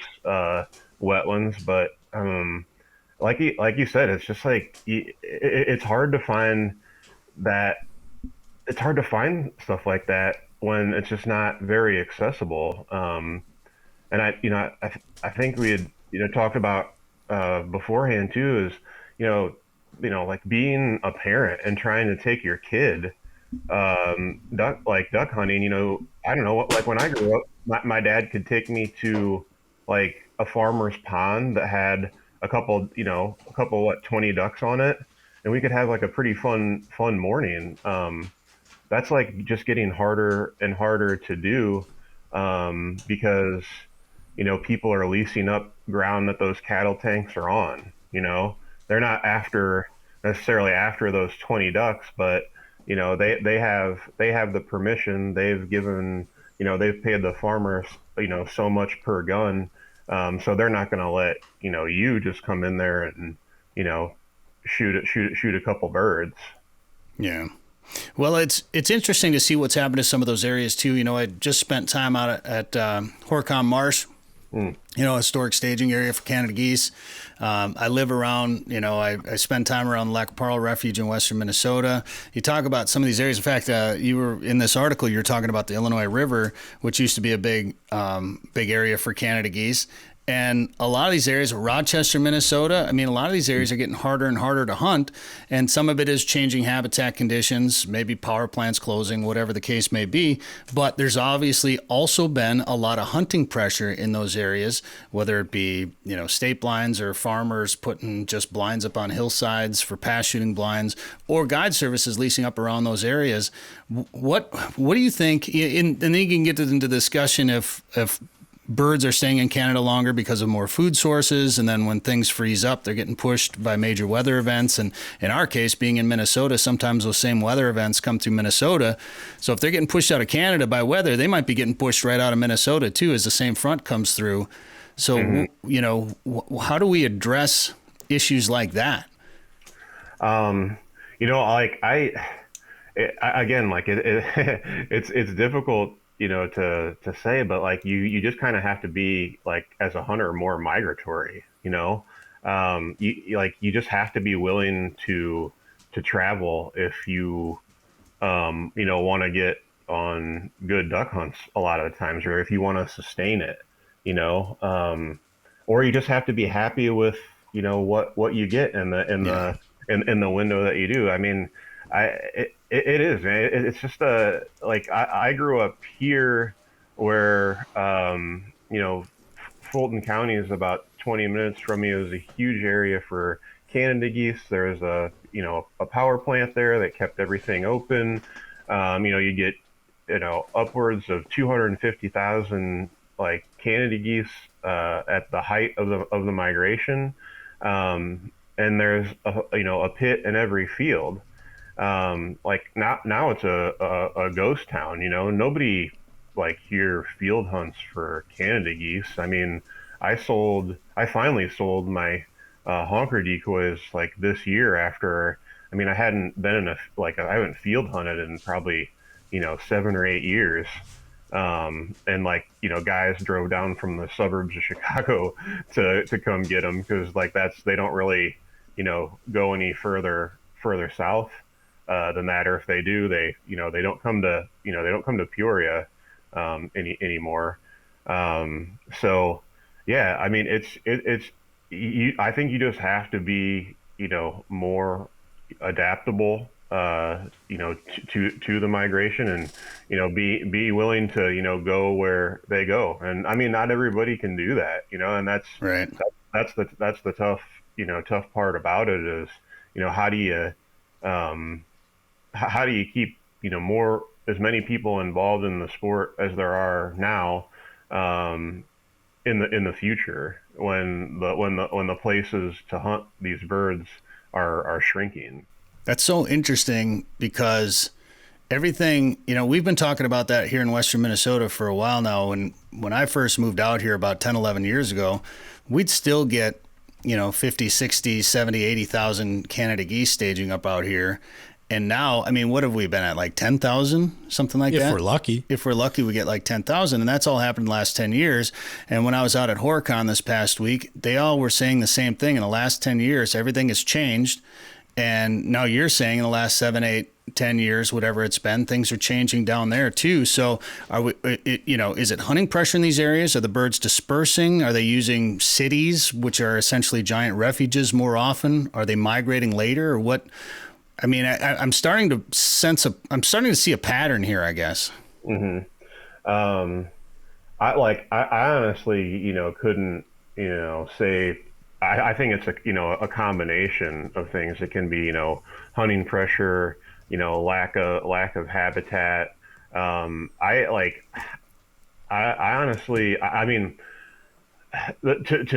wetlands, but like you said, it's just like it's hard to find that. It's hard to find stuff like that when it's just not very accessible. And I think we had talked about beforehand too is like being a parent and trying to take your kid duck hunting. I don't know what, like when I grew up, my dad could take me to like a farmer's pond that had a couple 20 ducks on it, and we could have like a pretty fun morning. That's like just getting harder and harder to do, because people are leasing up ground that those cattle tanks are on. They're not necessarily after those 20 ducks, but they have the permission. They've given, they've paid the farmers, so much per gun. So they're not going to let, you just come in there and, shoot a couple birds. Yeah. Well, it's interesting to see what's happened to some of those areas too. I just spent time out at Horicon Marsh historic staging area for Canada geese. I live around, I spend time around the Lac Parle Refuge in western Minnesota. You talk about some of these areas. In fact, you were in this article, you were talking about the Illinois River, which used to be a big area for Canada geese. And a lot of these areas, Rochester, Minnesota, a lot of these areas are getting harder and harder to hunt. And some of it is changing habitat conditions, maybe power plants closing, whatever the case may be. But there's obviously also been a lot of hunting pressure in those areas, whether it be, state blinds or farmers putting just blinds up on hillsides for pass shooting blinds, or guide services leasing up around those areas. What do you think? And then you can get into discussion if birds are staying in Canada longer because of more food sources, and then when things freeze up, they're getting pushed by major weather events. And in our case, being in Minnesota, sometimes those same weather events come through Minnesota. So if they're getting pushed out of Canada by weather, they might be getting pushed right out of Minnesota too, as the same front comes through. So, how do we address issues like that? It's difficult, to say, but you just kind of have to be as a hunter more migratory, you just have to be willing to travel if you, want to get on good duck hunts a lot of the times, or if you want to sustain it, or you just have to be happy with, what you get in the window that you do. It is, man. It's just I grew up here where, Fulton County is about 20 minutes from me. It was a huge area for Canada geese. There was a power plant there that kept everything open. You get, upwards of 250,000 Canada geese at the height of the migration. And there's a pit in every field. Now it's a ghost town, nobody here field hunts for Canada geese. I finally sold my honker decoys this year after, I hadn't been I haven't field hunted in probably, 7 or 8 years. And guys drove down from the suburbs of Chicago to come get them, because they don't really, go any further south than that, or if they do, they don't come to Peoria anymore. So yeah, I think you just have to be more adaptable to the migration, and be willing to go where they go. And not everybody can do that, and that's right. That's the tough part about it is, how do you keep as many people involved in the sport as there are now in the future, when the places to hunt these birds are shrinking. That's so interesting, because everything, we've been talking about that here in western Minnesota for a while now. And when I first moved out here about 10, 11 years ago, we'd still get 50, 60, 70, 80,000 Canada geese staging up out here. And now, what have we been at, 10,000, something like that? If we're lucky. If we're lucky, we get 10,000. And that's all happened in the last 10 years. And when I was out at HorrorCon this past week, they all were saying the same thing. In the last 10 years, everything has changed. And now you're saying in the last 7, 8, 10 years, whatever it's been, things are changing down there too. So is it hunting pressure in these areas? Are the birds dispersing? Are they using cities, which are essentially giant refuges, more often? Are they migrating later, or what? I'm starting to see a pattern here, I guess. Mm-hmm. I honestly, couldn't, say. I think it's a combination of things. It can be, hunting pressure, lack of habitat. I honestly, to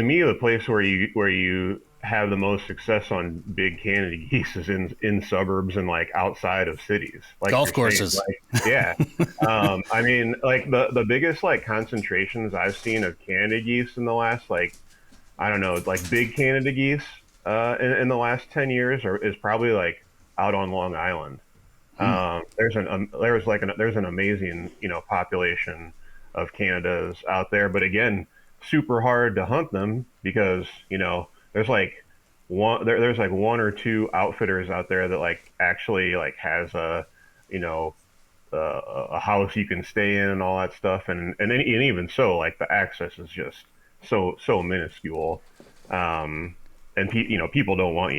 me, the place where you have the most success on big Canada geese is in suburbs and outside of cities, golf courses. Yeah. The biggest concentrations I've seen of Canada geese in the last big Canada geese in the last 10 years is probably out on Long Island. There's an amazing population of Canadas out there, but again, super hard to hunt them because, there's like there's like one or two outfitters out there that like actually like has you know, a house you can stay in and all that stuff. And even so, like the access is just so minuscule. And people don't want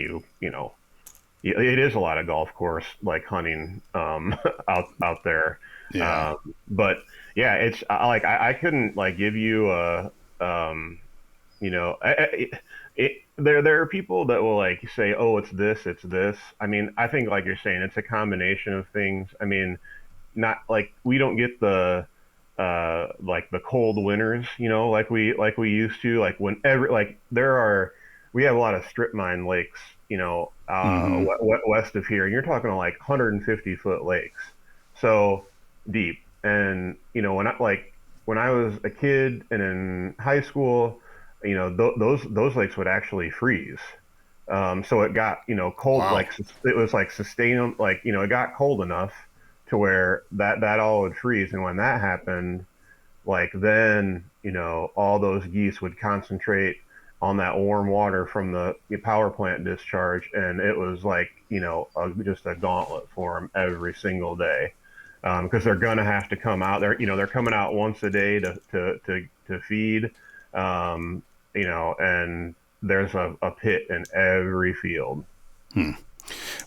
it is a lot of golf course like hunting out there. Yeah. But yeah, it's like I couldn't like give you a you know there are people that will like say, oh, it's this. I mean, I think like you're saying, it's a combination of things. I mean, not like we don't get the like the cold winters, like we used to, like whenever like we have a lot of strip mine lakes, Mm-hmm. west of here, and you're talking like 150-foot lakes, so deep. And when I was a kid and in high school, those lakes would actually freeze. So it got cold, Wow. like it was like sustainable, like it got cold enough to where that all would freeze. And when that happened, like then all those geese would concentrate on that warm water from the power plant discharge, and it was like just a gauntlet for them every single day, because they're gonna have to come out. They're coming out once a day to feed, and there's a pit in every field.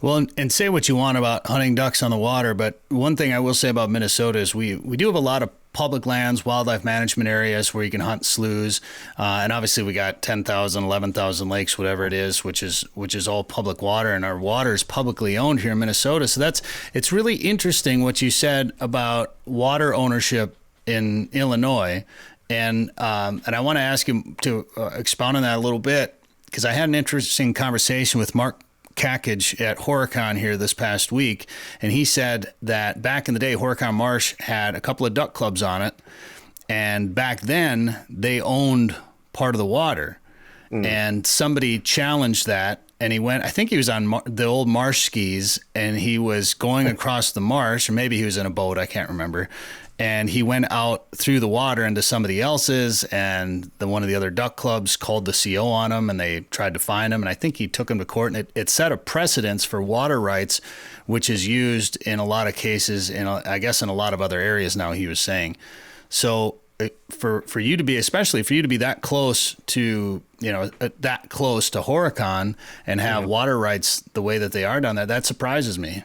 Well, and say what you want about hunting ducks on the water, but one thing I will say about Minnesota is we do have a lot of public lands, wildlife management areas where you can hunt sloughs, and obviously we got 10,000, 11,000 lakes, whatever it is, which is all public water, and our water is publicly owned here in Minnesota. So it's really interesting what you said about water ownership in Illinois, and I want to ask you to expound on that a little bit, because I had an interesting conversation with Mark Cackage at Horicon here this past week, and he said that back in the day, Horicon Marsh had a couple of duck clubs on it, and back then they owned part of the water, and somebody challenged that, and he went, I think he was on the old marsh skis, and he was going across the marsh, or maybe he was in a boat, I can't remember, and he went out through the water into somebody else's, and one of the other duck clubs called the CO on him, and they tried to fine him, and I think he took him to court, and it set a precedence for water rights, which is used in a lot of cases, I guess in a lot of other areas now, he was saying. So for you to be, especially for you to be that close to, that close to Horicon and have water rights the way that they are down there, that surprises me.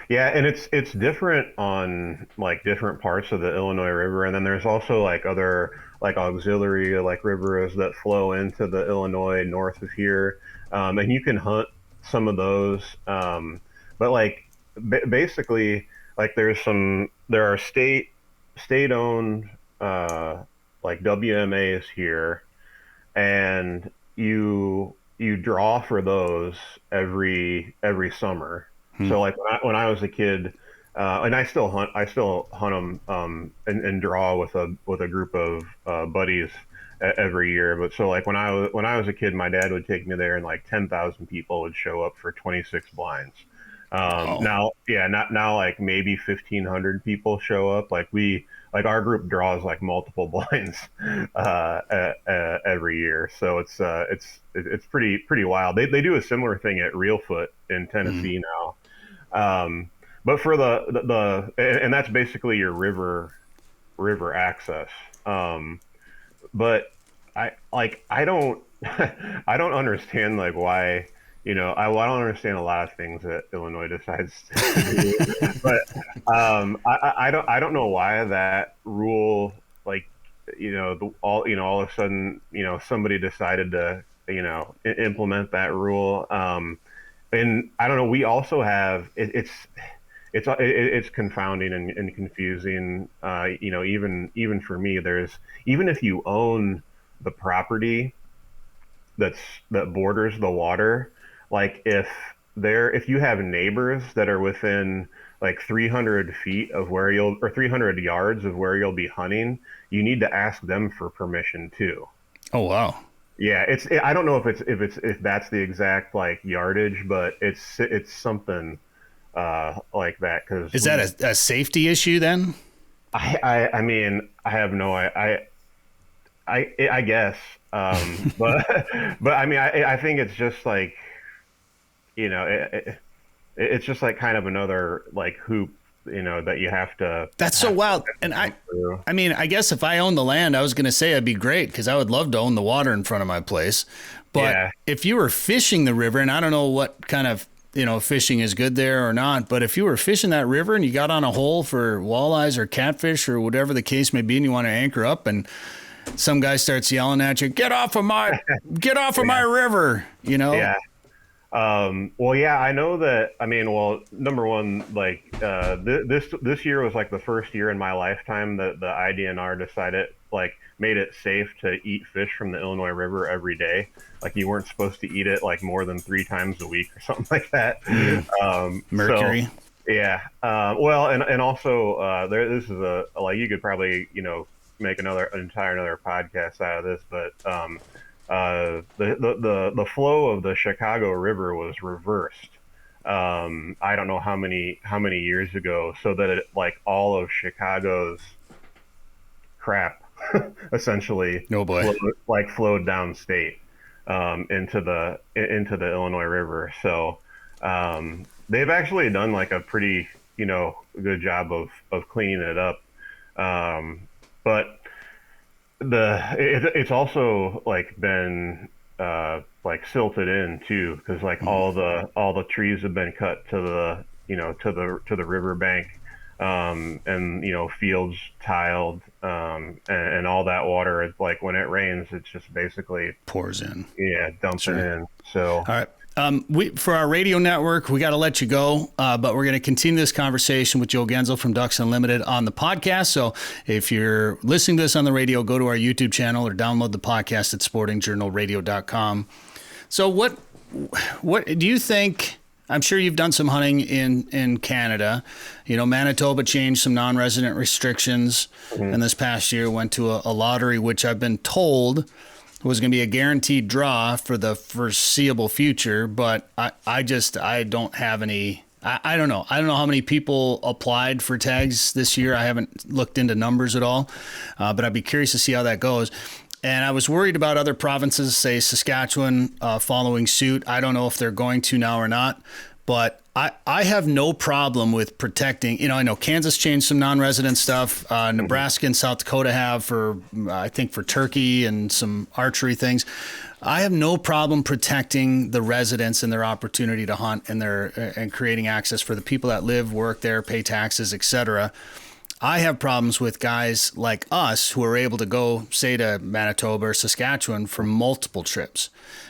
Yeah, and it's different on like different parts of the Illinois River, and then there's also like other like auxiliary like rivers that flow into the Illinois north of here, and you can hunt some of those. But like basically, like there are state owned like WMAs here, and you draw for those every summer. So like when I was a kid, and I still hunt them, and draw with a group of buddies every year. But so like when I was a kid, my dad would take me there, and like 10,000 people would show up for 26 blinds. Oh, Now like maybe 1,500 people show up. Like our group draws like multiple blinds every year. So it's pretty wild. They do a similar thing at Reelfoot in Tennessee now. But for and that's basically your river access. But I don't I don't understand like why I don't understand a lot of things that Illinois decides to do. But I don't know why that rule, like all of a sudden somebody decided to implement that rule. And I don't know. We also have it's confounding and confusing. Even for me, even if you own the property that borders the water, like if you have neighbors that are within like 300 feet of or 300 yards of where you'll be hunting, you need to ask them for permission too. oh wow. Yeah, I don't know if that's the exact like yardage, but it's something like that. Because Is that a safety issue then? I mean I have no I guess, but but I mean, I think it's just like, it's just like kind of another like hoop, that you have to. That's so wild. And I mean, I guess if I owned the land, I was going to say it'd be great because I would love to own the water in front of my place. But Yeah. if you were fishing the river, and I don't know what kind of, fishing is good there or not, but if you were fishing that river and you got on a hole for walleyes or catfish or whatever the case may be, and you want to anchor up and some guy starts yelling at you, get off of my river, Yeah. Well, yeah, I know that. I mean, well, number one, like this year was like the first year in my lifetime that the IDNR decided, like, made it safe to eat fish from the Illinois River every day. Like, you weren't supposed to eat it like more than 3 times a week or something like that. Mercury. So, yeah. Well, and also this is like, you could probably make another podcast out of this, but the flow of the Chicago River was reversed. I don't know how many years ago, so that it, like, all of Chicago's crap essentially No boy. flowed downstate into the Illinois River. So they've actually done like a pretty good job of cleaning it up. But it's also like been like silted in too, because like all the trees have been cut to the to the riverbank, and fields tiled, and all that water. It's like when it rains, it's just basically Pours in. dumping in. So All right. For our radio network, we got to let you go, but we're going to continue this conversation with Joe Genzel from Ducks Unlimited on the podcast. So if you're listening to this on the radio, go to our YouTube channel or download the podcast at sportingjournalradio.com. So what do you think? I'm sure you've done some hunting in Canada. Manitoba changed some non-resident restrictions, and this past year went to a lottery, which I've been told was going to be a guaranteed draw for the foreseeable future. But I don't have any. I don't know. I don't know how many people applied for tags this year. I haven't looked into numbers at all, but I'd be curious to see how that goes. And I was worried about other provinces, say Saskatchewan, following suit. I don't know if they're going to now or not, but I have no problem with protecting. I know Kansas changed some non-resident stuff. Nebraska and South Dakota have for turkey and some archery things. I have no problem protecting the residents and their opportunity to hunt and creating access for the people that live, work there, pay taxes, etc. I have problems with guys like us who are able to go, say, to Manitoba or Saskatchewan for multiple trips.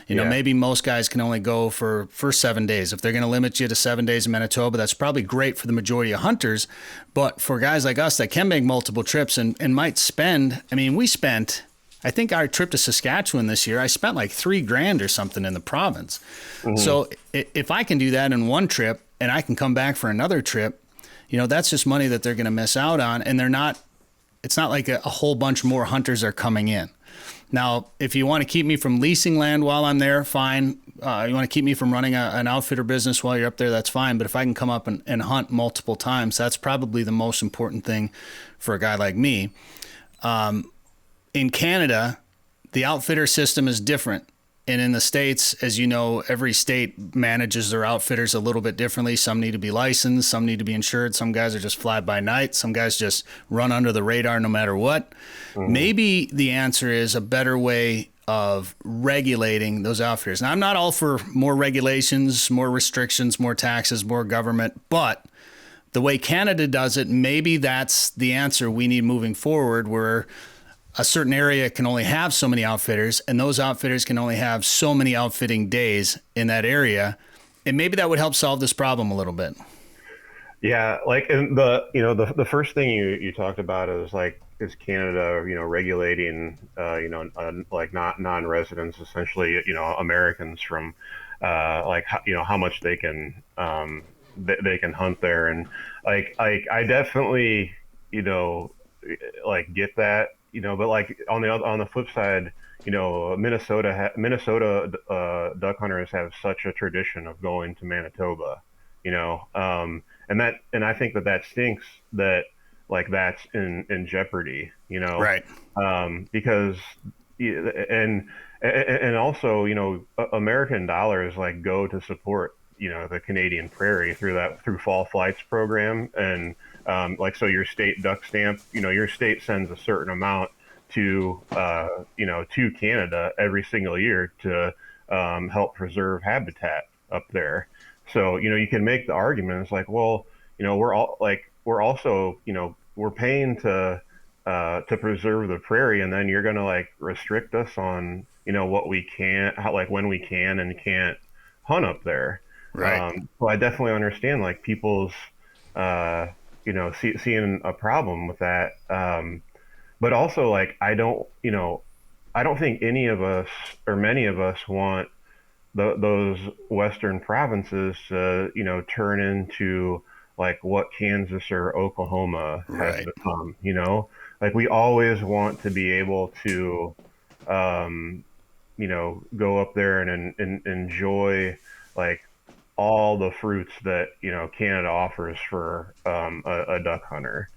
Maybe most guys can only go for 7 days. If they're going to limit you to 7 days in Manitoba, that's probably great for the majority of hunters. But for guys like us that can make multiple trips and might spend, we spent, I think our trip to Saskatchewan this year, I spent like $3,000 or something in the province. So if I can do that in one trip and I can come back for another trip, that's just money that they're going to miss out on. And it's not like a whole bunch more hunters are coming in. Now, if you want to keep me from leasing land while I'm there, fine. You want to keep me from running an outfitter business while you're up there, that's fine. But if I can come up and hunt multiple times, that's probably the most important thing for a guy like me. In Canada, the outfitter system is different. And in the States, as you know, every state manages their outfitters a little bit differently. Some need to be licensed. Some need to be insured. Some guys are just fly by night. Some guys just run under the radar no matter what. Maybe the answer is a better way of regulating those outfitters. Now, I'm not all for more regulations, more restrictions, more taxes, more government. But the way Canada does it, maybe that's the answer we need moving forward, where a certain area can only have so many outfitters, and those outfitters can only have so many outfitting days in that area. And maybe that would help solve this problem a little bit. Yeah, like, and the first thing you talked about is Canada, regulating, like not non-residents, essentially, Americans from, how much they can hunt there. And I definitely, get that. But like on the flip side, Minnesota duck hunters have such a tradition of going to Manitoba, and I think that stinks that like that's in jeopardy, Right. Because and also, American dollars like go to support, the Canadian prairie through fall flights program. And like, so your state duck stamp, your state sends a certain amount to, to Canada every single year to help preserve habitat up there. So, you can make the argument. It's like, well, we're also, we're paying to preserve the prairie, and then you're going to like restrict us on, what we can, when we can and can't hunt up there. Right. So I definitely understand like people's, seeing a problem with that. But also like, I don't think any of us or many of us want those Western provinces to, turn into like what Kansas or Oklahoma has become, like we always want to be able to, go up there and enjoy like all the fruits that, Canada offers for a duck hunter.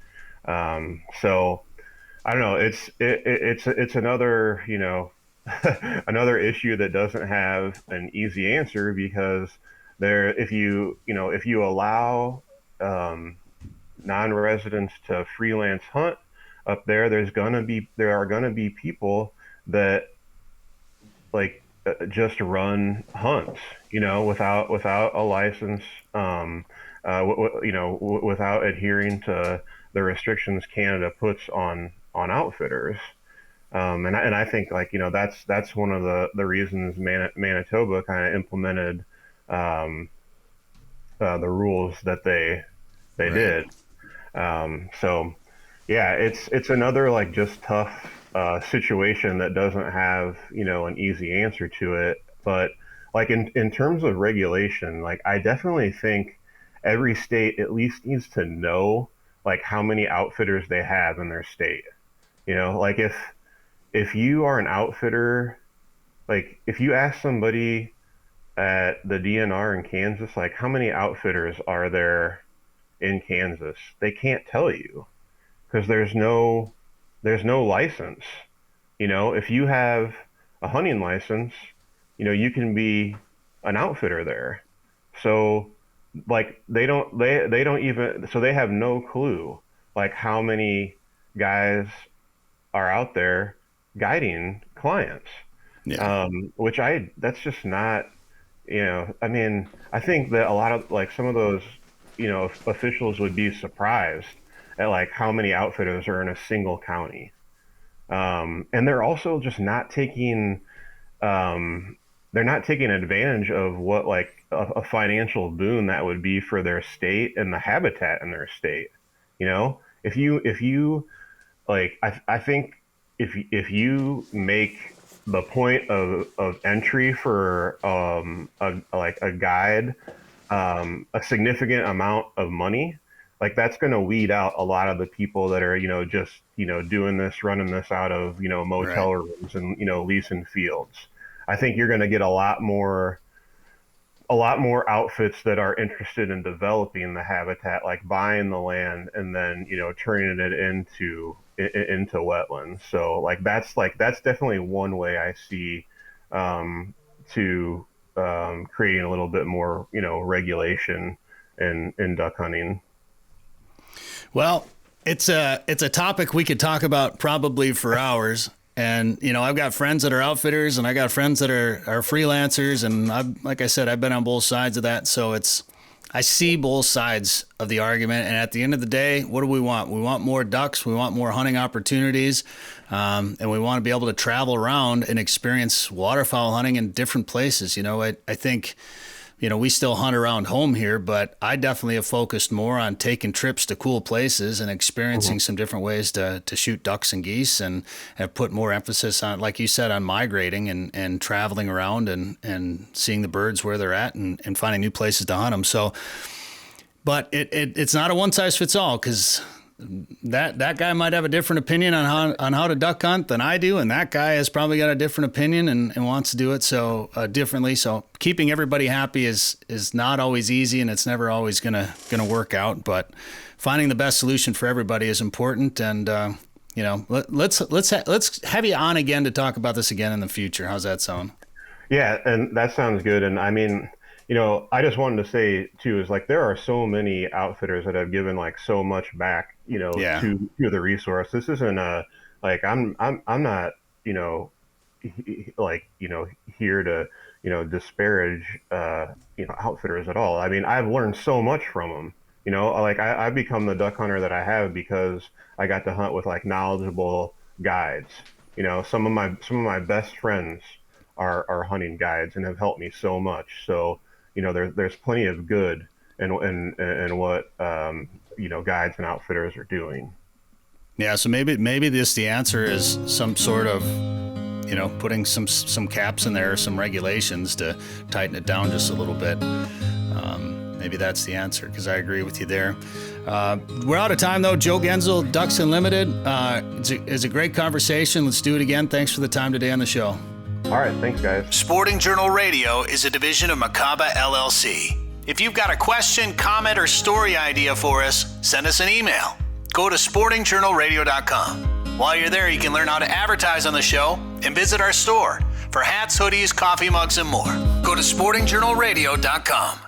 So I don't know. It's another, another issue that doesn't have an easy answer, because if you allow non-residents to freelance hunt up there, there are gonna be people that like just run hunts, without a license, without adhering to the restrictions Canada puts on outfitters. And I think like, that's one of the reasons Manitoba kind of implemented the rules that they did. So yeah, it's another like just tough situation that doesn't have, an easy answer to it. But like in terms of regulation, like I definitely think every state at least needs to know like how many outfitters they have in their state. Like if you are an outfitter, like if you ask somebody at the DNR in Kansas, like how many outfitters are there in Kansas, they can't tell you, because there's no license. If you have a hunting license, you can be an outfitter there. So like they don't even, so they have no clue like how many guys are out there guiding clients. Yeah. That's just not, I mean, I think that a lot of like some of those, officials would be surprised at like how many outfitters are in a single county. And they're also just not taking, they're not taking advantage of what like a financial boon that would be for their state and the habitat in their state. If you like, I think if you make the point of entry for a guide a significant amount of money, like that's going to weed out a lot of the people that are just doing this, running this out of motel rooms and leasing fields. I think you're going to get a lot more outfits that are interested in developing the habitat, like buying the land and then turning it into wetlands. So that's definitely one way I see to creating a little bit more regulation in duck hunting. Well, it's a topic we could talk about probably for hours. And, I've got friends that are outfitters and I got friends that are freelancers. And like I said, I've been on both sides of that. So I see both sides of the argument. And at the end of the day, what do we want? We want more ducks. We want more hunting opportunities. And we want to be able to travel around and experience waterfowl hunting in different places. I think, we still hunt around home here, but I definitely have focused more on taking trips to cool places and experiencing some different ways to shoot ducks and geese, and have put more emphasis on, like you said, on migrating and traveling around and seeing the birds where they're at and finding new places to hunt them. So, but it's not a one size fits all, because that guy might have a different opinion on how to duck hunt than I do, and that guy has probably got a different opinion and wants to do it so differently. So keeping everybody happy is not always easy, and it's never always gonna work out. But finding the best solution for everybody is important. And let's have you on again to talk about this again in the future. How's that sound? Yeah, and that sounds good. And I mean, I just wanted to say too, is like there are so many outfitters that have given like so much back, to the resource. This isn't like I'm not, here to, disparage, outfitters at all. I mean, I've learned so much from them. Like I've become the duck hunter that I have because I got to hunt with like knowledgeable guides. Some of my best friends are hunting guides and have helped me so much. So, there's plenty of good in what guides and outfitters are doing. Yeah, so maybe the answer is some sort of putting some caps in there, some regulations to tighten it down just a little bit. Maybe that's the answer, because I agree with you there. We're out of time, though. Joe Genzel, Ducks Unlimited. It's a great conversation. Let's do it again. Thanks for the time today on the show. All right. Thanks, guys. Sporting Journal Radio is a division of Macaba LLC. If you've got a question, comment, or story idea for us, send us an email. Go to sportingjournalradio.com. While you're there, you can learn how to advertise on the show and visit our store for hats, hoodies, coffee mugs, and more. Go to sportingjournalradio.com.